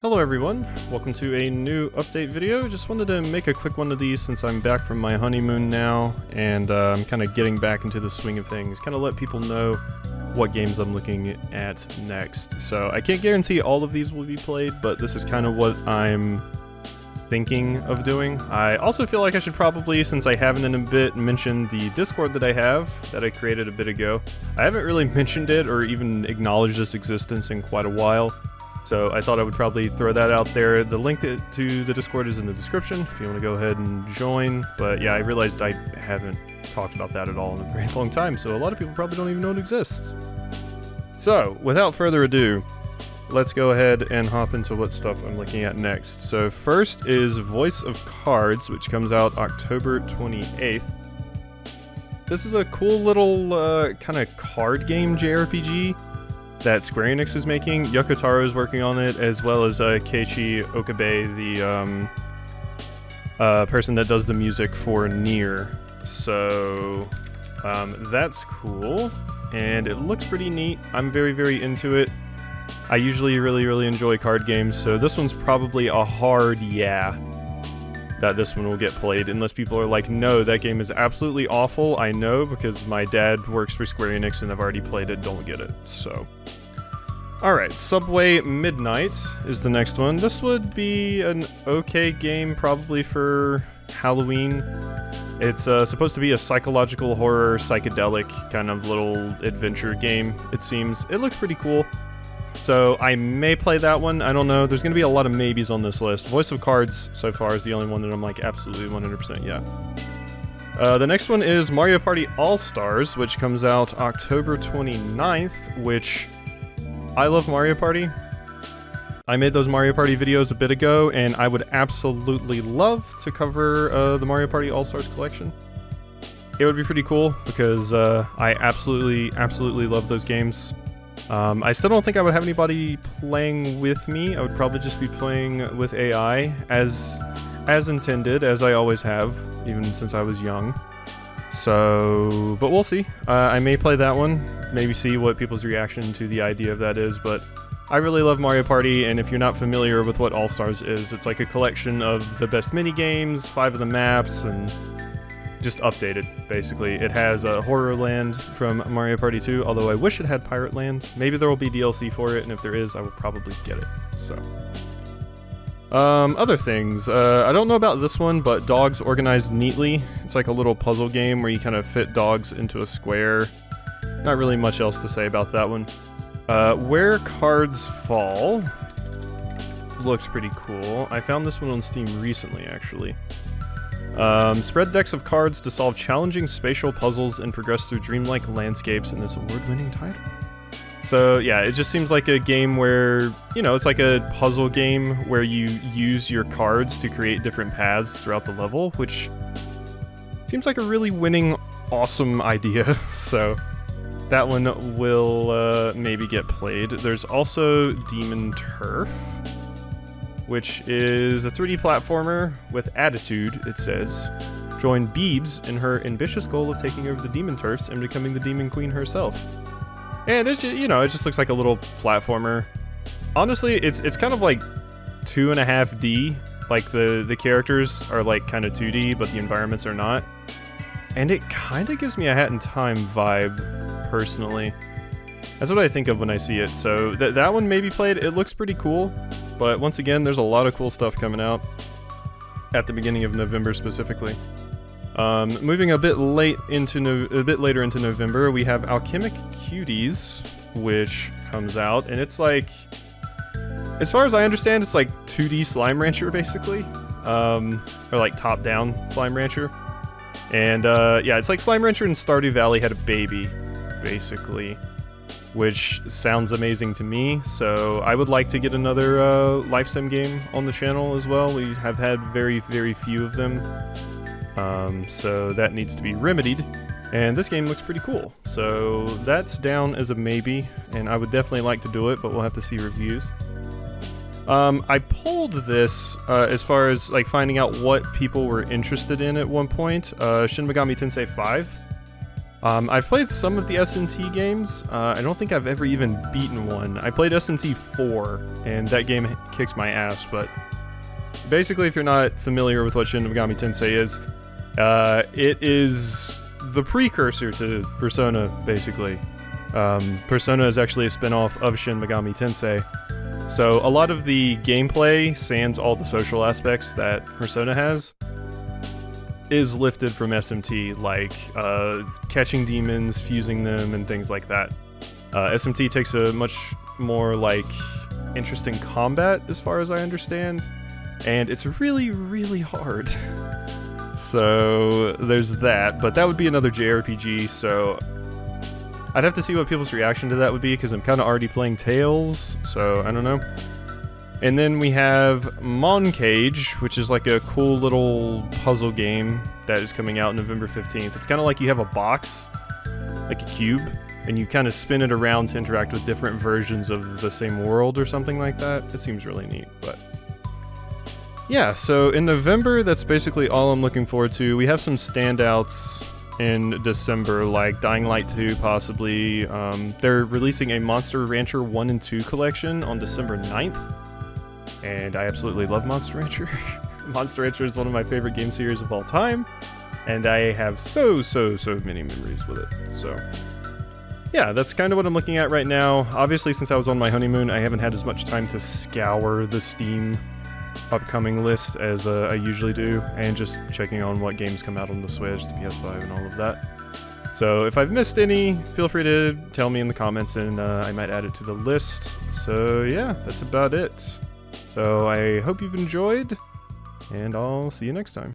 Hello everyone, welcome to a new update video. Just wanted to make a quick one of these since I'm back from my honeymoon now, and I'm kind of getting back into the swing of things, kind of let people know what games I'm looking at next. So I can't guarantee all of these will be played, but this is kind of what I'm thinking of doing. I also feel like I should probably, since I haven't in a bit, mention the Discord that I have, that I created a bit ago. I haven't really mentioned it or even acknowledged its existence in quite a while. So I thought I would probably throw that out there. The link to the Discord is in the description if you want to go ahead and join. But yeah, I realized I haven't talked about that at all in a very long time, so a lot of people probably don't even know it exists. So, without further ado, let's go ahead and hop into what stuff I'm looking at next. So first is Voice of Cards, which comes out October 28th. This is a cool little kind of card game JRPG that Square Enix is making. Yoko Taro is working on it, as well as Keiichi Okabe, the person that does the music for Nier. So that's cool, and it looks pretty neat. I'm very, very into it. I usually really enjoy card games, so this one's probably a hard yeah that this one will get played, unless people are like, no, that game is absolutely awful. I know, because my dad works for Square Enix and I've already played it, don't get it. So alright, Subway Midnight is the next one. This would be an okay game probably for Halloween. It's supposed to be a psychological horror, psychedelic kind of little adventure game, it seems. It looks pretty cool. So I may play that one, I don't know. There's going to be a lot of maybes on this list. Voice of Cards so far is the only one that I'm like absolutely 100% yeah. The next one is Mario Party All-Stars, which comes out October 29th, which I love Mario Party. I made those Mario Party videos a bit ago, and I would absolutely love to cover the Mario Party All-Stars collection. It would be pretty cool, because I absolutely love those games. I still don't think I would have anybody playing with me. I would probably just be playing with AI, as intended, as I always have, even since I was young. So, but we'll see. I may play that one, maybe see what people's reaction to the idea of that is, but I really love Mario Party, and if you're not familiar with what All-Stars is, it's like a collection of the best mini-games, 5 of the maps, and just updated, basically. It has a Horror Land from Mario Party 2, although I wish it had Pirate Land. Maybe there will be DLC for it, and if there is, I will probably get it, so. Other things. I don't know about this one, but Dogs Organized Neatly. It's like a little puzzle game where you kind of fit dogs into a square. Not really much else to say about that one. Where Cards Fall looks pretty cool. I found this one on Steam recently, actually. Spread decks of cards to solve challenging spatial puzzles and progress through dreamlike landscapes in this award-winning title. So yeah, it just seems like a game where, you know, it's like a puzzle game where you use your cards to create different paths throughout the level, which seems like a really winning, awesome idea. So that one will maybe get played. There's also Demon Turf, which is a 3D platformer with attitude, it says. Join Beebs in her ambitious goal of taking over the Demon Turfs and becoming the Demon Queen herself. And it's just, you know, it just looks like a little platformer. Honestly, it's kind of like 2.5D. Like the characters are like kind of 2D, but the environments are not. And it kind of gives me a Hat in Time vibe, personally. That's what I think of when I see it. So that one may be played. It looks pretty cool. But once again, there's a lot of cool stuff coming out at the beginning of November specifically. Moving a bit later into November, we have Alchemic Cuties, which comes out, and it's like, as far as I understand, it's like 2D Slime Rancher basically, or like top-down Slime Rancher. And yeah, it's like Slime Rancher and Stardew Valley had a baby, basically. Which sounds amazing to me, so I would like to get another life sim game on the channel as well. We have had very few of them, so that needs to be remedied, and this game looks pretty cool. So that's down as a maybe, and I would definitely like to do it, but we'll have to see reviews. I pulled this as far as like finding out what people were interested in at one point. Shin Megami Tensei 5. I've played some of the SMT games. I don't think I've ever even beaten one. I played SMT 4, and that game kicks my ass, but basically, if you're not familiar with what Shin Megami Tensei is, it is the precursor to Persona, basically. Persona is actually a spin-off of Shin Megami Tensei. So a lot of the gameplay, sans all the social aspects that Persona has, is lifted from SMT, like catching demons, fusing them, and things like that. SMT takes a much more like interesting combat, as far as I understand, and it's really, really hard. So there's that, but that would be another JRPG, so I'd have to see what people's reaction to that would be, because I'm kind of already playing Tales, so I don't know. And then we have Moncage, which is like a cool little puzzle game that is coming out November 15th. It's kind of like you have a box, like a cube, and you kind of spin it around to interact with different versions of the same world or something like that. It seems really neat, but yeah, so in November, that's basically all I'm looking forward to. We have some standouts in December, like Dying Light 2, possibly. They're releasing a Monster Rancher 1 and 2 collection on December 9th. And I absolutely love Monster Rancher. Monster Rancher is one of my favorite game series of all time, and I have so many memories with it. So yeah, that's kind of what I'm looking at right now. Obviously, since I was on my honeymoon, I haven't had as much time to scour the Steam upcoming list as I usually do, and just checking on what games come out on the Switch, the PS5, and all of that. So if I've missed any, feel free to tell me in the comments, and I might add it to the list. So yeah, that's about it. So I hope you've enjoyed, and I'll see you next time.